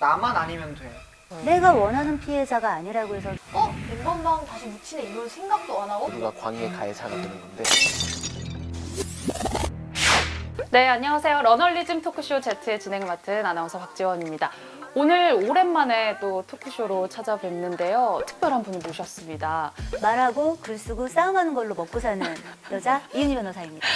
나만 아니면 돼. 내가 원하는 피해자가 아니라고 해서 엠번방 다시 묻히네 이런 생각도 안 하고? 누가 광희의 가해자가 되는 건데. 네, 안녕하세요. 러널리즘 토크쇼 Z의 진행을 맡은 아나운서 박지원입니다. 오늘 오랜만에 또 토크쇼로 찾아뵙는데요. 특별한 분을 모셨습니다. 말하고 글 쓰고 싸움하는 걸로 먹고 사는 여자 이은희 변호사입니다.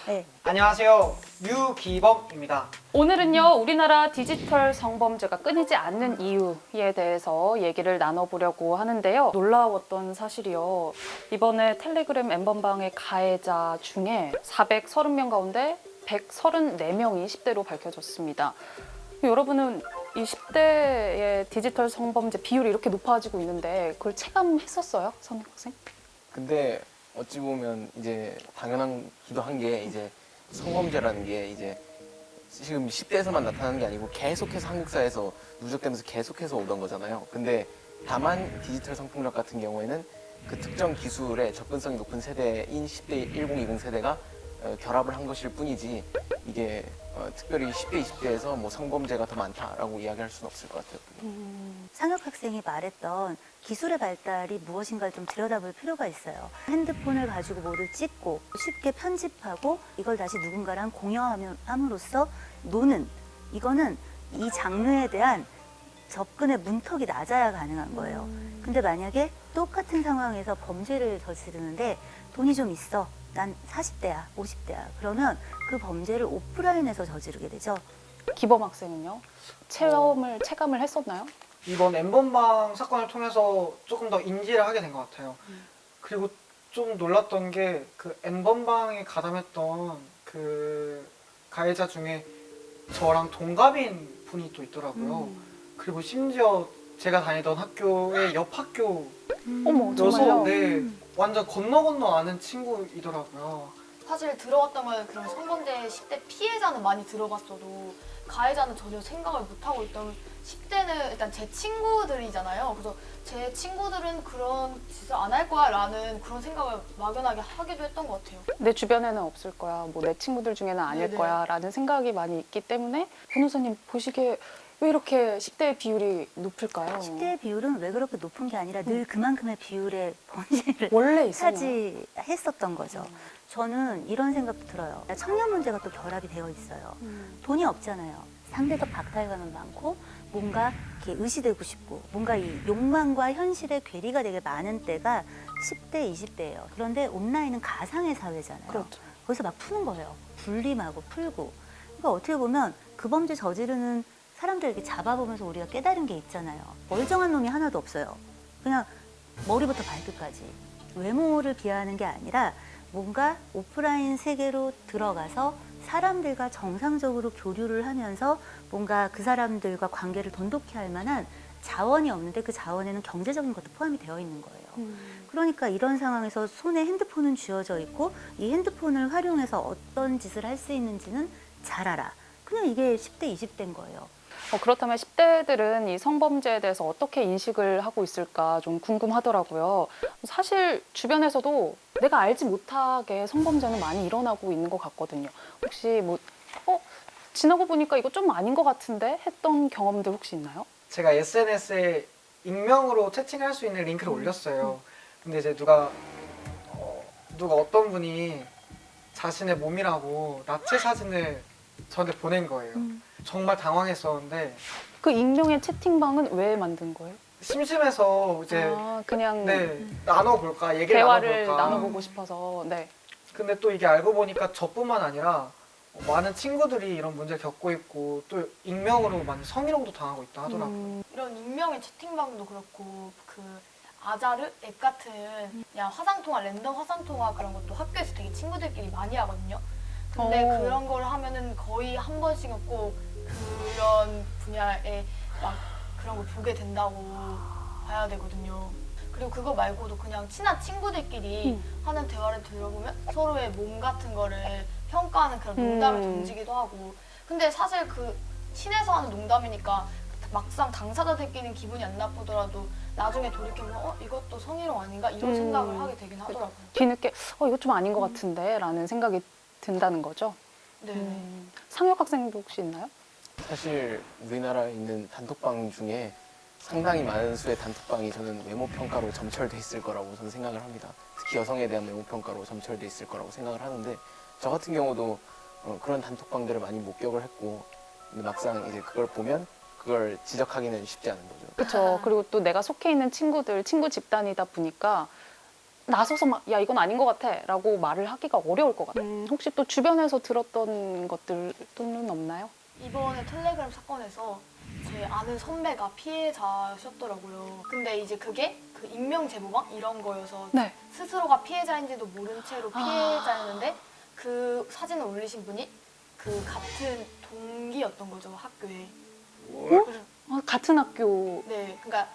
네. 안녕하세요. 류기범입니다. 오늘은요, 우리나라 디지털 성범죄가 끊이지 않는 이유에 대해서 얘기를 나눠보려고 하는데요. 놀라웠던 사실이요. 이번에 텔레그램 엠번방의 가해자 중에 430명 가운데 134명이 10대로 밝혀졌습니다. 여러분은 이 10대의 디지털 성범죄 비율이 이렇게 높아지고 있는데 그걸 체감했었어요? 선생님? 근데 어찌 보면 이제 당연하기도 한 게 이제 성범죄라는 게 이제 지금 10대에서만 나타나는 게 아니고 계속해서 한국 사회에서 누적되면서 계속해서 오던 거잖아요. 근데 다만 디지털 성폭력 같은 경우에는 그 특정 기술에 접근성이 높은 세대인 10대 1020 세대가 결합을 한 것일 뿐이지 이게 특별히 10대, 20대에서 뭐 성범죄가 더 많다라고 이야기할 수는 없을 것 같아요. 상혁 학생이 말했던 기술의 발달이 무엇인가를 좀 들여다볼 필요가 있어요. 핸드폰을 가지고 뭐를 찍고 쉽게 편집하고 이걸 다시 누군가랑 공유함으로써 노는, 이거는 이 장르에 대한 접근의 문턱이 낮아야 가능한 거예요. 근데 만약에 똑같은 상황에서 범죄를 저지르는데 돈이 좀 있어, 난 40대야, 50대야. 그러면 그 범죄를 오프라인에서 저지르게 되죠. 기범 학생은요? 체감을 했었나요? 이번 엠번방 사건을 통해서 조금 더 인지를 하게 된 것 같아요. 그리고 좀 놀랐던 게 그 엠번방에 가담했던 그 가해자 중에 저랑 동갑인 분이 또 있더라고요. 그리고 심지어 제가 다니던 학교의 옆 학교 어머, 여서 정말요? 네, 완전 건너 아는 친구이더라고요. 사실 들어왔던 건 그런 성범죄 10대 피해자는 많이 들어봤어도 가해자는 전혀 생각을 못하고 있던 10대는 일단 제 친구들이잖아요. 그래서 제 친구들은 그런 짓을 안 할 거야 라는 그런 생각을 막연하게 하기도 했던 것 같아요. 내 주변에는 없을 거야, 뭐 내 친구들 중에는 아닐 네네. 거야 라는 생각이 많이 있기 때문에 변호사님 보시기에 왜 이렇게 10대의 비율이 높을까요? 10대의 비율은 왜 그렇게 높은 게 아니라 늘 그만큼의 비율의 범죄를 원래 있었나요? 차지했었던 거죠. 저는 이런 생각도 들어요. 청년 문제가 또 결합이 되어 있어요. 돈이 없잖아요. 상대적 박탈감은 많고 뭔가 이렇게 의시되고 싶고 뭔가 이 욕망과 현실의 괴리가 되게 많은 때가 10대, 20대예요. 그런데 온라인은 가상의 사회잖아요. 그렇죠. 거기서 막 푸는 거예요. 불림하고 풀고. 그러니까 어떻게 보면 그 범죄 저지르는 사람들 이렇게 잡아보면서 우리가 깨달은 게 있잖아요. 멀쩡한 놈이 하나도 없어요. 그냥 머리부터 발끝까지. 외모를 비하하는 게 아니라 뭔가 오프라인 세계로 들어가서 사람들과 정상적으로 교류를 하면서 뭔가 그 사람들과 관계를 돈독히 할 만한 자원이 없는데 그 자원에는 경제적인 것도 포함이 되어 있는 거예요. 그러니까 이런 상황에서 손에 핸드폰은 쥐어져 있고 이 핸드폰을 활용해서 어떤 짓을 할 수 있는지는 잘 알아. 그냥 이게 10대, 20대인 거예요. 그렇다면 10대들은 이 성범죄에 대해서 어떻게 인식을 하고 있을까 좀 궁금하더라고요. 사실 주변에서도 내가 알지 못하게 성범죄는 많이 일어나고 있는 것 같거든요. 혹시 뭐 지나고 보니까 이거 좀 아닌 것 같은데 했던 경험들 혹시 있나요? 제가 SNS에 익명으로 채팅할 수 있는 링크를 올렸어요. 근데 이제 누가 어떤 분이 자신의 몸이라고 나체 사진을 저한테 보낸 거예요. 정말 당황했었는데 그 익명의 채팅방은 왜 만든 거예요? 심심해서 이제 그냥 나눠볼까, 얘기를 대화를 나눠볼까. 나눠보고 싶어서. 네. 근데 또 이게 알고 보니까 저뿐만 아니라 많은 친구들이 이런 문제를 겪고 있고 또 익명으로 많이 성희롱도 당하고 있다 하더라고요. 이런 익명의 채팅방도 그렇고 그 아자르 앱 같은 그냥 화상통화, 랜덤 화상통화 그런 것도 학교에서 되게 친구들끼리 많이 하거든요. 근데 그런 걸 하면은 거의 한 번씩은 꼭 그런 분야에 막 그런 걸 보게 된다고 봐야 되거든요. 그리고 그거 말고도 그냥 친한 친구들끼리 하는 대화를 들어보면 서로의 몸 같은 거를 평가하는 그런 농담을 던지기도 하고. 근데 사실 그 친해서 하는 농담이니까 막상 당사자들끼리는 기분이 안 나쁘더라도 나중에 돌이켜보면 이것도 성희롱 아닌가 이런 생각을 하게 되긴 하더라고요. 뒤늦게 이거 좀 아닌 것 같은데 라는 생각이 든다는 거죠. 네. 상혁 학생도 혹시 있나요? 사실 우리나라에 있는 단톡방 중에 상당히 많은 수의 단톡방이 저는 외모 평가로 점철돼 있을 거라고 저는 생각을 합니다. 특히 여성에 대한 외모 평가로 점철돼 있을 거라고 생각을 하는데 저 같은 경우도 그런 단톡방들을 많이 목격을 했고 근데 막상 이제 그걸 보면 그걸 지적하기는 쉽지 않은 거죠. 그렇죠. 그리고 또 내가 속해 있는 친구들, 친구 집단이다 보니까 나서서 막 야 이건 아닌 것 같아라고 말을 하기가 어려울 것 같아요. 혹시 또 주변에서 들었던 것들은 없나요? 이번에 텔레그램 사건에서 제 아는 선배가 피해자셨더라고요. 근데 이제 그게 그 익명 제보방 이런 거여서 네. 스스로가 피해자인지도 모른 채로 피해자였는데 그 사진을 올리신 분이 그 같은 동기였던 거죠, 학교에. 그래서 같은 학교. 네, 그러니까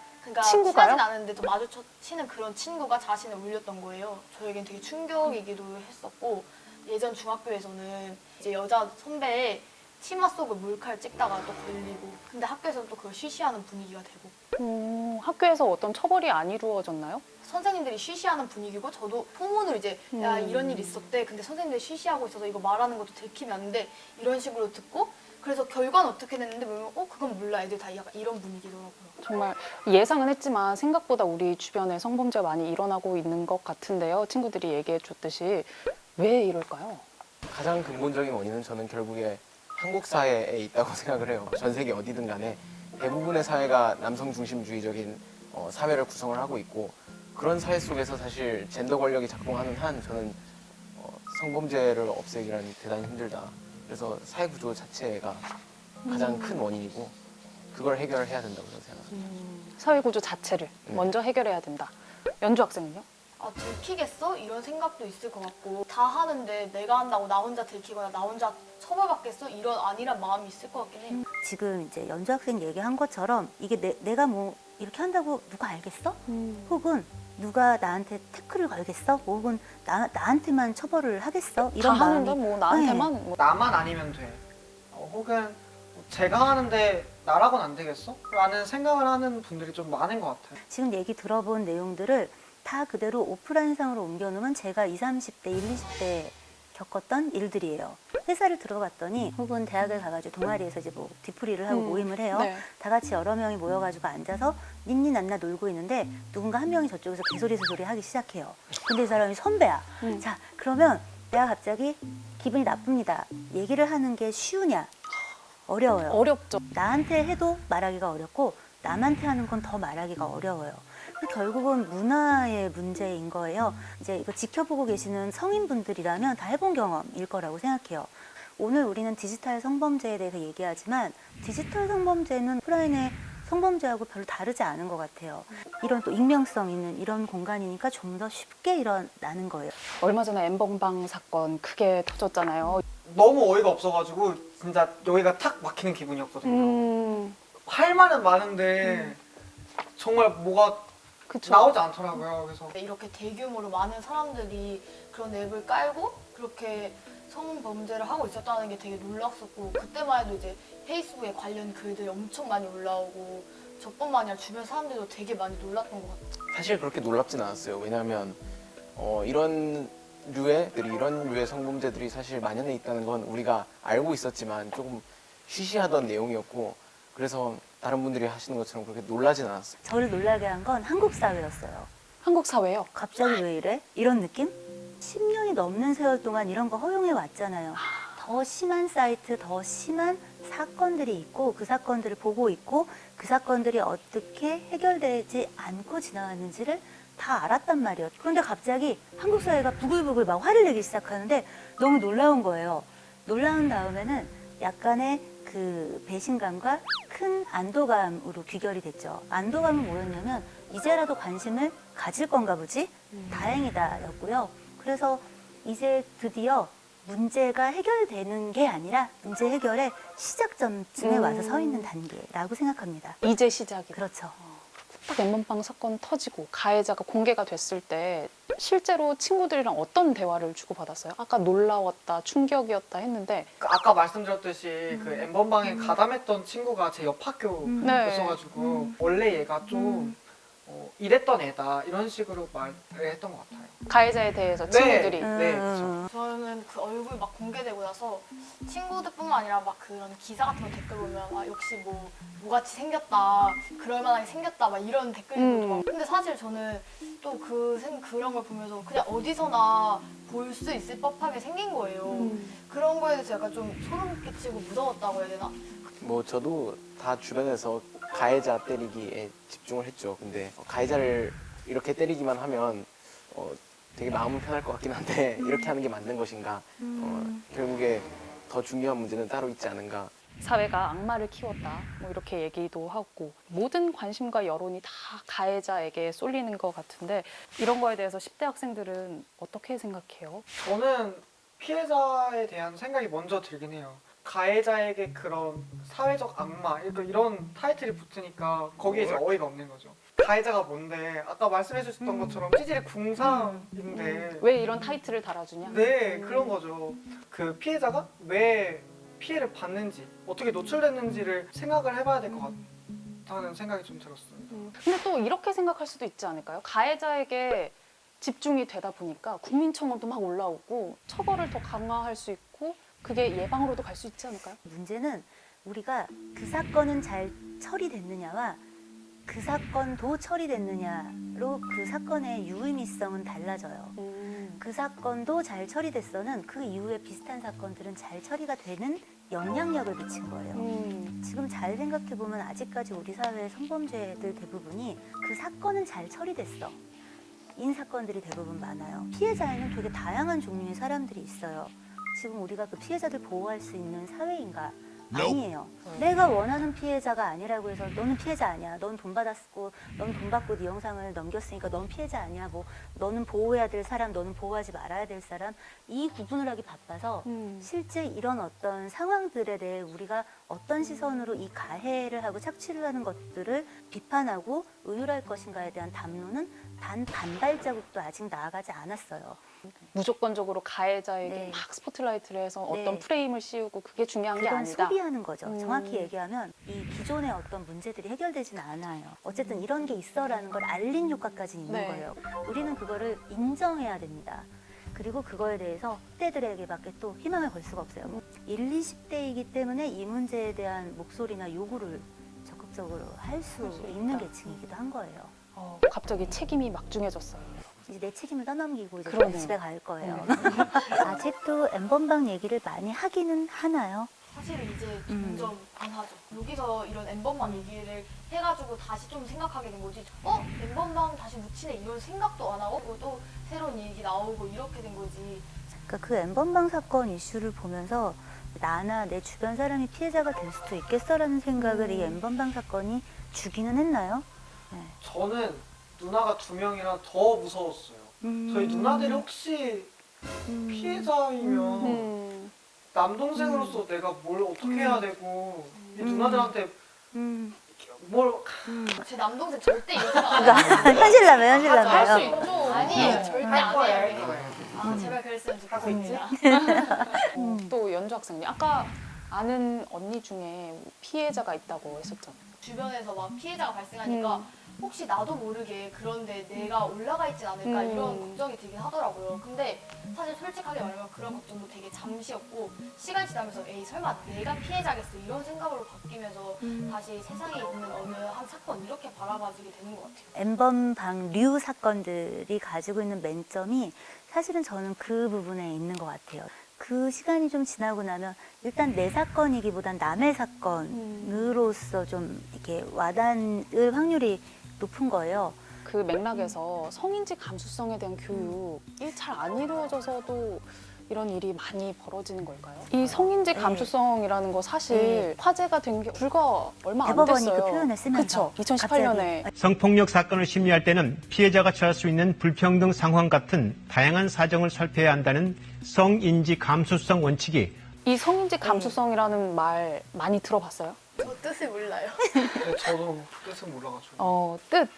친구가요? 친하진 않은데 또 마주치는 그런 친구가 자신을 올렸던 거예요. 저에겐 되게 충격이기도 했었고 예전 중학교에서는 이제 여자 선배의 치마 속을 몰카를 찍다가 또 걸리고 근데 학교에서는 또 그걸 쉬쉬하는 분위기가 되고 학교에서 어떤 처벌이 안 이루어졌나요? 선생님들이 쉬쉬하는 분위기고 저도 소문을 이제 야 이런 일 있었대 근데 선생님들이 쉬쉬하고 있어서 이거 말하는 것도 들키면 안 돼 이런 식으로 듣고 그래서 결과는 어떻게 됐는데 보면 그건 몰라 애들 다 약간 이런 분위기더라고요. 정말 예상은 했지만 생각보다 우리 주변에 성범죄가 많이 일어나고 있는 것 같은데요. 친구들이 얘기해 줬듯이 왜 이럴까요? 가장 근본적인 원인은 저는 결국에 한국 사회에 있다고 생각을 해요. 전 세계 어디든 간에 대부분의 사회가 남성 중심주의적인 사회를 구성을 하고 있고 그런 사회 속에서 사실 젠더 권력이 작동하는 한 저는 성범죄를 없애기란 대단히 힘들다. 그래서 사회 구조 자체가 가장 큰 원인이고 그걸 해결해야 된다고 저는 생각합니다. 사회 구조 자체를 먼저 해결해야 된다. 연주 학생은요? 아 들키겠어? 이런 생각도 있을 것 같고 다 하는데 내가 한다고 나 혼자 들키거나 나 혼자 처벌받겠어? 이런 안일한 마음이 있을 것 같긴 해요. 지금 이제 연주 학생 얘기한 것처럼 이게 내가 뭐 이렇게 한다고 누가 알겠어? 혹은 누가 나한테 태클을 걸겠어? 혹은 나한테만 처벌을 하겠어? 다 이런 하는데 마음이 뭐 나한테만 뭐. 나만 아니면 돼. 혹은 제가 하는데 나라고는 안 되겠어? 라는 생각을 하는 분들이 좀 많은 것 같아요. 지금 얘기 들어본 내용들을 다 그대로 오프라인상으로 옮겨놓으면 제가 20, 30대, 1, 20대 겪었던 일들이에요. 회사를 들어갔더니 혹은 대학을 가가지고 동아리에서 이제 뭐 뒤풀이를 하고 모임을 해요. 네. 다 같이 여러 명이 모여가지고 앉아서 닌니 난나 놀고 있는데 누군가 한 명이 저쪽에서 개소리 소리 하기 시작해요. 근데 이 사람이 선배야. 자, 그러면 내가 갑자기 기분이 나쁩니다. 얘기를 하는 게 쉬우냐? 어려워요. 어렵죠. 나한테 해도 말하기가 어렵고 남한테 하는 건 더 말하기가 어려워요. 결국은 문화의 문제인 거예요. 이제 이거 지켜보고 계시는 성인분들이라면 다 해본 경험일 거라고 생각해요. 오늘 우리는 디지털 성범죄에 대해서 얘기하지만 디지털 성범죄는 오프라인의 성범죄하고 별로 다르지 않은 것 같아요. 이런 또 익명성 있는 이런 공간이니까 좀 더 쉽게 일어나는 거예요. 얼마 전에 엠번방 사건 크게 터졌잖아요. 너무 어이가 없어가지고 진짜 여기가 탁 막히는 기분이었거든요. 할 말은 많은데 정말 뭐가 그쵸. 나오지 않더라고요. 그래서 이렇게 대규모로 많은 사람들이 그런 앱을 깔고 그렇게 성범죄를 하고 있었다는 게 되게 놀랐었고 그때만 해도 이제 페이스북에 관련 글들이 엄청 많이 올라오고 저뿐만 아니라 주변 사람들도 되게 많이 놀랐던 것 같아요. 사실 그렇게 놀랍진 않았어요. 왜냐하면 이런 류의 성범죄들이 사실 만연해 있다는 건 우리가 알고 있었지만 조금 쉬쉬하던 내용이었고 그래서 다른 분들이 하시는 것처럼 그렇게 놀라진 않았어요. 저를 놀라게 한 건 한국 사회였어요. 한국 사회요. 갑자기 왜 이래? 이런 느낌? 10년이 넘는 세월 동안 이런 거 허용해 왔잖아요. 더 심한 사이트, 더 심한 사건들이 있고 그 사건들을 보고 있고 그 사건들이 어떻게 해결되지 않고 지나갔는지를 다 알았단 말이에요. 그런데 갑자기 한국 사회가 부글부글 막 화를 내기 시작하는데 너무 놀라운 거예요. 놀라운 다음에는 약간의 그 배신감과 큰 안도감으로 귀결이 됐죠. 안도감은 뭐였냐면 이제라도 관심을 가질 건가 보지? 다행이다 였고요. 그래서 이제 드디어 문제가 해결되는 게 아니라 문제 해결의 시작점쯤에 와서 서 있는 단계라고 생각합니다. 이제 시작이다. 그렇죠. 딱 엠번방 사건 터지고 가해자가 공개가 됐을 때 실제로 친구들이랑 어떤 대화를 주고받았어요? 아까 놀라웠다, 충격이었다 했는데 아까 말씀드렸듯이 그 엠번방에 가담했던 친구가 제 옆 네. 학교였어가지고 원래 얘가 좀 이랬던 애다 이런 식으로 말을 했던 것 같아요. 가해자에 대해서 친구들이. 네, 그렇죠. 저는 그 얼굴 막 공개되고 나서 친구들뿐만 아니라 막 그런 기사 같은 거 댓글 보면 아, 역시 뭐같이 생겼다, 그럴 만하게 생겼다 막 이런 댓글도 막. 근데 사실 저는 또 그런 걸 보면서 그냥 어디서나 볼 수 있을 법하게 생긴 거예요. 그런 거에 대해서 약간 좀 소름 끼치고 무서웠다고 해야 되나? 뭐 저도 다 주변에서 가해자 때리기에 집중을 했죠. 근데 가해자를 이렇게 때리기만 하면 되게 마음은 편할 것 같긴 한데 이렇게 하는 게 맞는 것인가? 결국에 더 중요한 문제는 따로 있지 않은가? 사회가 악마를 키웠다. 뭐 이렇게 얘기도 하고 모든 관심과 여론이 다 가해자에게 쏠리는 것 같은데 이런 거에 대해서 10대 학생들은 어떻게 생각해요? 저는 피해자에 대한 생각이 먼저 들긴 해요. 가해자에게 그런 사회적 악마 이런 타이틀이 붙으니까 거기에 이제 어이가 없는 거죠. 가해자가 뭔데 아까 말씀해 주셨던 것처럼 찌질의 궁상인데 왜 이런 타이틀을 달아주냐? 네 그런 거죠. 그 피해자가 왜 피해를 받는지 어떻게 노출됐는지를 생각을 해봐야 될 것 같다는 생각이 좀 들었습니다. 근데 또 이렇게 생각할 수도 있지 않을까요? 가해자에게 집중이 되다 보니까 국민청원도 막 올라오고 처벌을 더 강화할 수 있고 그게 예방으로도 갈 수 있지 않을까요? 문제는 우리가 그 사건은 잘 처리됐느냐와 그 사건도 처리됐느냐로 그 사건의 유의미성은 달라져요. 그 사건도 잘 처리됐어는 그 이후에 비슷한 사건들은 잘 처리가 되는 영향력을 미친 거예요. 지금 잘 생각해보면 아직까지 우리 사회의 성범죄들 대부분이 그 사건은 잘 처리됐어. 인 사건들이 대부분 많아요. 피해자에는 되게 다양한 종류의 사람들이 있어요. 지금 우리가 그 피해자들 보호할 수 있는 사회인가? 아니에요. 내가 원하는 피해자가 아니라고 해서 너는 피해자 아니야. 넌 돈 받았고, 넌 돈 받고 네 영상을 넘겼으니까 넌 피해자 아니야. 뭐 너는 보호해야 될 사람, 너는 보호하지 말아야 될 사람. 이 구분을 하기 바빠서 실제 이런 어떤 상황들에 대해 우리가 어떤 시선으로 이 가해를 하고 착취를 하는 것들을 비판하고 의율할 것인가에 대한 담론은 단 반발자국도 아직 나아가지 않았어요. 무조건적으로 가해자에게 네. 막 스포트라이트를 해서 네. 어떤 프레임을 씌우고 그게 중요한 게 그건 아니다. 소비하는 거죠. 정확히 얘기하면 이 기존의 어떤 문제들이 해결되지는 않아요. 어쨌든 이런 게 있어라는 걸 알린 효과까지 있는 네. 거예요. 우리는 그거를 인정해야 됩니다. 그리고 그거에 대해서 10대들에게밖에 또 희망을 걸 수가 없어요. 1, 20대이기 때문에 이 문제에 대한 목소리나 요구를 적극적으로 할 수 있는 계층이기도 한 거예요. 갑자기 책임이 막중해졌어요. 이제 내 책임을 떠넘기고 이제 그러네요. 집에 갈 거예요. 아직도 엠번방 얘기를 많이 하기는 하나요? 사실은 이제 점점 안 하죠. 여기서 이런 엠번방 얘기를 해가지고 다시 좀 생각하게 된 거지. 엠번방 다시 묻히네 이런 생각도 안 하고 또 새로운 얘기 나오고 이렇게 된 거지. 그러니까 그 엠번방 사건 이슈를 보면서 나나 내 주변 사람이 피해자가 될 수도 있겠어라는 생각을 이 엠번방 사건이 주기는 했나요? 네. 저는 누나가 2명이라 더 무서웠어요. 저희 누나들이 혹시 피해자이면 남동생으로서 내가 뭘 어떻게 해야 되고 이 누나들한테 뭘 제 남동생 절대 이렇게 안 해요. 현실남매 할 수 현실남매요. 있죠. 아니에요. 절대 할 안 거예요, 해요. 할 거예요. 아, 제발 그랬으면 좋겠습니다. 또 연주 학생님 아까 아는 언니 중에 피해자가 있다고 했었잖아요. 주변에서 막 피해자가 발생하니까 혹시 나도 모르게 그런데 내가 올라가 있진 않을까 이런 걱정이 들긴 하더라고요. 근데 사실 솔직하게 말하면 그런 걱정도 되게 잠시였고 시간이 지나면서 에이 설마 내가 피해자겠어 이런 생각으로 바뀌면서 다시 세상에 있는 어느 한 사건 이렇게 바라봐지게 되는 것 같아요. 엠번방류 사건들이 가지고 있는 맹점이 사실은 저는 그 부분에 있는 것 같아요. 그 시간이 좀 지나고 나면 일단 내 사건이기보단 남의 사건으로서 좀 이렇게 와닿을 확률이 높은 거예요. 그 맥락에서 성인지 감수성에 대한 교육이 잘 안 이루어져서도 이런 일이 많이 벌어지는 걸까요? 이 성인지 네. 감수성이라는 거 사실 네. 화제가 된 게 불과 얼마 안 대법원이 됐어요. 그 표현을 쓰면서 그쵸? 2018년에 갑자기. 성폭력 사건을 심리할 때는 피해자가 처할 수 있는 불평등 상황 같은 다양한 사정을 살펴야 한다는 성인지 감수성 원칙이 이 성인지 감수성이라는 말 많이 들어봤어요? 저 뜻을 몰라요. 네, 저도 뜻은 몰라가지고 뜻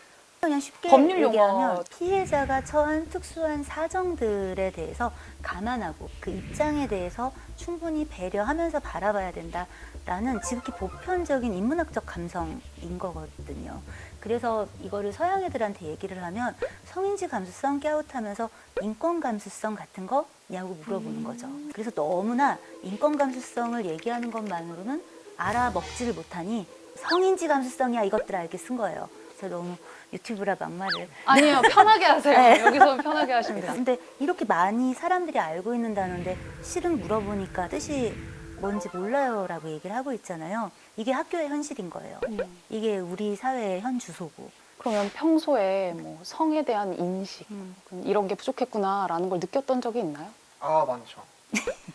그냥 쉽게 법률 용어. 얘기하면 피해자가 처한 특수한 사정들에 대해서 감안하고 그 입장에 대해서 충분히 배려하면서 바라봐야 된다라는 지극히 보편적인 인문학적 감성인 거거든요. 그래서 이거를 서양 애들한테 얘기를 하면 성인지 감수성 깨우트하면서 인권 감수성 같은 거냐고 물어보는 거죠. 그래서 너무나 인권 감수성을 얘기하는 것만으로는 알아먹지를 못하니 성인지 감수성이야 이것들아 이렇게 쓴 거예요. 제가 너무 유튜브라 막말을. 아니에요. 편하게 하세요. 네. 여기서 편하게 하시면 돼요. 근데 이렇게 많이 사람들이 알고 있는 단어인데 실은 물어보니까 뜻이 뭔지 몰라요라고 얘기를 하고 있잖아요. 이게 학교의 현실인 거예요. 이게 우리 사회의 현 주소고. 그러면 평소에 뭐 성에 대한 인식 이런 게 부족했구나라는 걸 느꼈던 적이 있나요? 아, 많죠.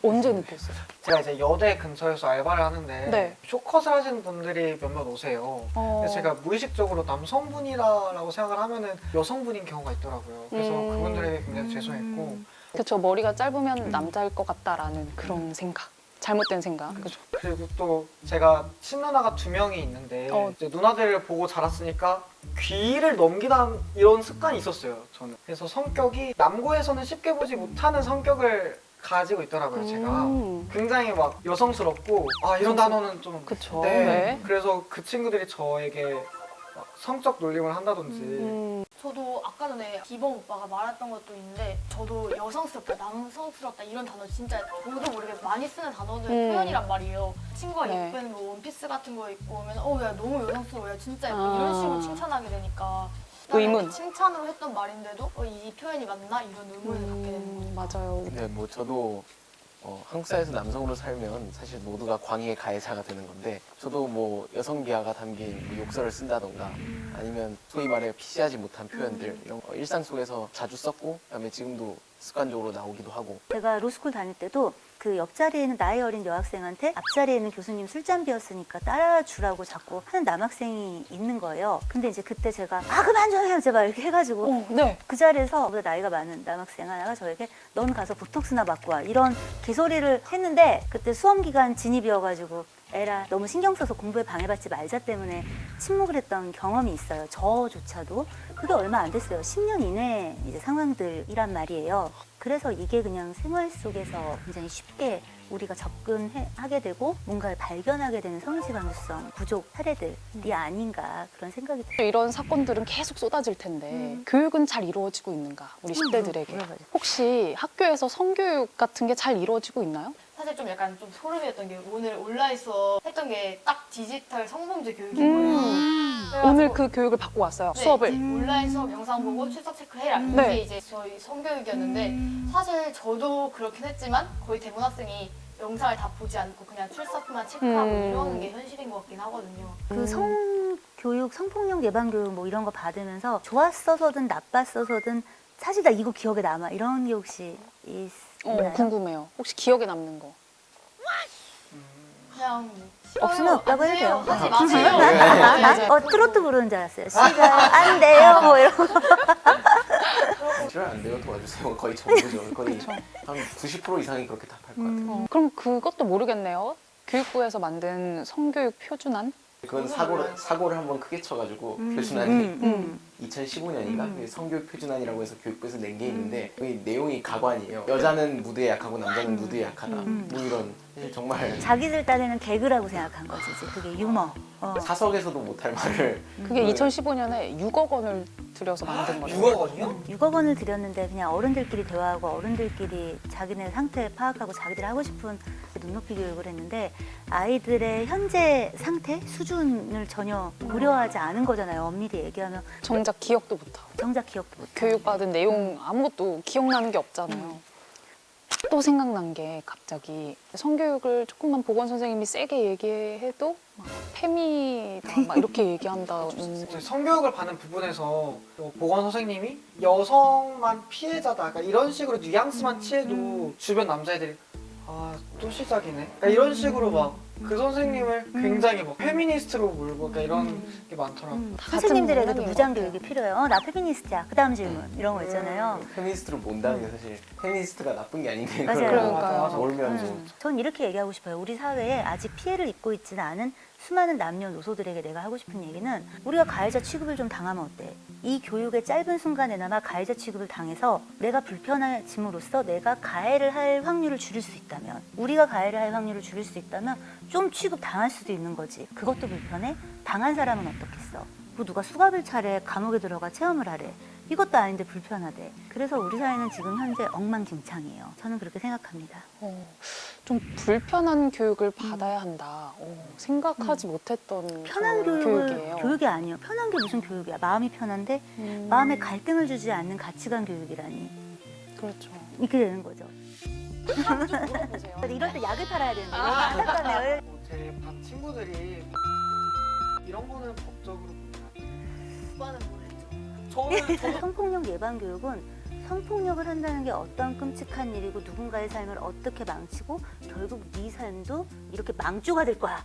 언제 느꼈어요? 제가 이제 여대 근처에서 알바를 하는데 네. 쇼컷을 하시는 분들이 몇몇 오세요. 그래서 제가 무의식적으로 남성분이라고 생각을 하면은 여성분인 경우가 있더라고요. 그래서 그분들에게 굉장히 죄송했고 그쵸, 머리가 짧으면 남자일 것 같다라는 그런 생각, 잘못된 생각. 그죠? 그리고 또 제가 친누나가 2명이 있는데 이제 누나들을 보고 자랐으니까 귀를 넘기던 이런 습관이 있었어요. 저는. 그래서 성격이 남고에서는 쉽게 보지 못하는 성격을 가지고 있더라고요. 제가 굉장히 막 여성스럽고 아 이런 단어는 좀 그쵸. 네. 네. 그래서 그 친구들이 저에게 막 성적 놀림을 한다든지 저도 아까 전에 기범 오빠가 말했던 것도 있는데 저도 여성스럽다, 남성스럽다 이런 단어 진짜 저도 모르게 많이 쓰는 단어들 표현이란 말이에요. 친구가 네. 예쁜 뭐 원피스 같은 거 입고 오면 야 너무 여성스러워, 야 진짜 예뻐 이런 식으로 칭찬하게 되니까 의문. 칭찬으로 했던 말인데도 이 표현이 맞나 이런 의문을 갖게 되는 거죠. 맞아요. 근데 뭐 저도 한국 사회에서 남성으로 살면 사실 모두가 광의의 가해자가 되는 건데 저도 뭐 여성 비하가 담긴 뭐 욕설을 쓴다던가 아니면 소위 말해 피시하지 못한 표현들 이런 거 일상 속에서 자주 썼고 그다음에 지금도 습관적으로 나오기도 하고 제가 로스쿨 다닐 때도 그 옆자리에 있는 나이 어린 여학생한테 앞자리에 있는 교수님 술잔 비었으니까 따라주라고 자꾸 하는 남학생이 있는 거예요. 근데 이제 그때 제가 그만 좀 해요 제발 이렇게 해가지고 네. 그 자리에서 저보다 나이가 많은 남학생 하나가 저에게 넌 가서 보톡스나 맞고 와 이런 개소리를 했는데 그때 수험기간 진입이어가지고 에라 너무 신경 써서 공부에 방해받지 말자 때문에 침묵을 했던 경험이 있어요. 저조차도 그게 얼마 안 됐어요. 10년 이내 이제 상황들이란 말이에요. 그래서 이게 그냥 생활 속에서 굉장히 쉽게 우리가 접근하게 되고 뭔가를 발견하게 되는 성인지 감수성 부족 사례들이 아닌가 그런 생각이 들어요. 이런 사건들은 계속 쏟아질 텐데 교육은 잘 이루어지고 있는가 우리 10대들에게 물어봐야죠. 혹시 학교에서 성교육 같은 게 잘 이루어지고 있나요? 사실 좀 약간 좀 소름이었던 게 오늘 온라인 수업 했던 게 딱 디지털 성범죄 교육인 거예요. 그래가지고 오늘 그 교육을 받고 왔어요. 네, 수업을. 온라인 수업 영상 보고 출석 체크해라 네. 이게 이제 저희 성교육이었는데 사실 저도 그렇긴 했지만 거의 대부분 학생이 영상을 다 보지 않고 그냥 출석만 체크하고 이러는 게 현실인 것 같긴 하거든요. 그 성교육, 성폭력 예방교육 뭐 이런 거 받으면서 좋았어서든 나빴어서든 사실 나 이거 기억에 남아 이런 게 혹시 있나요? 궁금해요. 혹시 기억에 남는 거? 그냥 없으면 없다고 해도 돼요. 하지 마세요. 트로트 부르는 줄 알았어요. 시작 안 돼요 뭐 이런 거. 싫어요 안 돼요 도와주세요 거의 전부죠 거의 한 90% 이상이 그렇게 답할 것 같아요. 그럼 그것도 모르겠네요. 교육부에서 만든 성교육 표준안? 그건 사고를 한번 크게 쳐가지고 표준안이 2015년인가 성교육 표준안이라고 해서 교육부에서 낸 게 있는데 그 내용이 가관이에요. 여자는 무드에 약하고 남자는 무드에 약하다. 뭐 이런 사실 정말 자기들 딴에는 개그라고 생각한 거지 이제 그게 유머. 사석에서도 못할 말을 그게 2015년에 6억 원을 들여서 만든 거예요. 6억 원이요? 6억 원을 들였는데 그냥 어른들끼리 대화하고 어른들끼리 자기네 상태 파악하고 자기들이 하고 싶은 눈높이 교육을 했는데 아이들의 현재 상태 수준을 전혀 고려하지 않은 거잖아요. 엄밀히 얘기하면 정작 기억도 못하고 정작 기억도 못. 교육받은 내용 아무것도 기억나는 게 없잖아요. 또 생각난 게 갑자기 성교육을 조금만 보건 선생님이 세게 얘기해도 막 페미다 막 이렇게 얘기한다는 이제 성교육을 받는 부분에서 보건 선생님이 여성만 피해자다 그러니까 이런 식으로 뉘앙스만 취해도 주변 남자애들이 또 시작이네 그러니까 이런 식으로 막 그 선생님을 굉장히 뭐 페미니스트로 몰고 그러니까 이런 게 많더라고요. 선생님들에게도 맥락인 무장 것 같아요. 교육이 필요해요. 나 페미니스트야. 그 다음 질문 이런 거 있잖아요. 페미니스트로 몬다는 게 사실 페미니스트가 나쁜 게 아닌데 맞아요. 그걸 그러니까요. 몰면 좀 전 이렇게 얘기하고 싶어요. 우리 사회에 아직 피해를 입고 있지는 않은 수많은 남녀노소들에게 내가 하고 싶은 얘기는 우리가 가해자 취급을 좀 당하면 어때? 이 교육의 짧은 순간에나마 가해자 취급을 당해서 내가 불편해짐으로써 내가 가해를 할 확률을 줄일 수 있다면 우리가 가해를 할 확률을 줄일 수 있다면 좀 취급 당할 수도 있는 거지. 그것도 불편해? 당한 사람은 어떻겠어? 뭐 누가 수갑을 차래 감옥에 들어가 체험을 하래. 이것도 아닌데 불편하대. 그래서 우리 사회는 지금 현재 엉망진창이에요. 저는 그렇게 생각합니다. 좀 불편한 교육을 받아야 한다. 생각하지 못했던 편한 그런 교육을 교육이 아니에요. 편한 게 무슨 교육이야? 마음이 편한데 마음에 갈등을 주지 않는 가치관 교육이라니 그렇죠. 이렇게 되는 거죠. 물어보세요. 근데 이럴 때 약을 팔아야 되는데 안타깝네요. 제 반 친구들이 이런 거는 법적으로 오빠는 뭘 했죠? 저는 성폭력 예방 교육은 성폭력을 한다는 게 어떤 끔찍한 일이고 누군가의 삶을 어떻게 망치고 결국 네 삶도 이렇게 망주가 될 거야.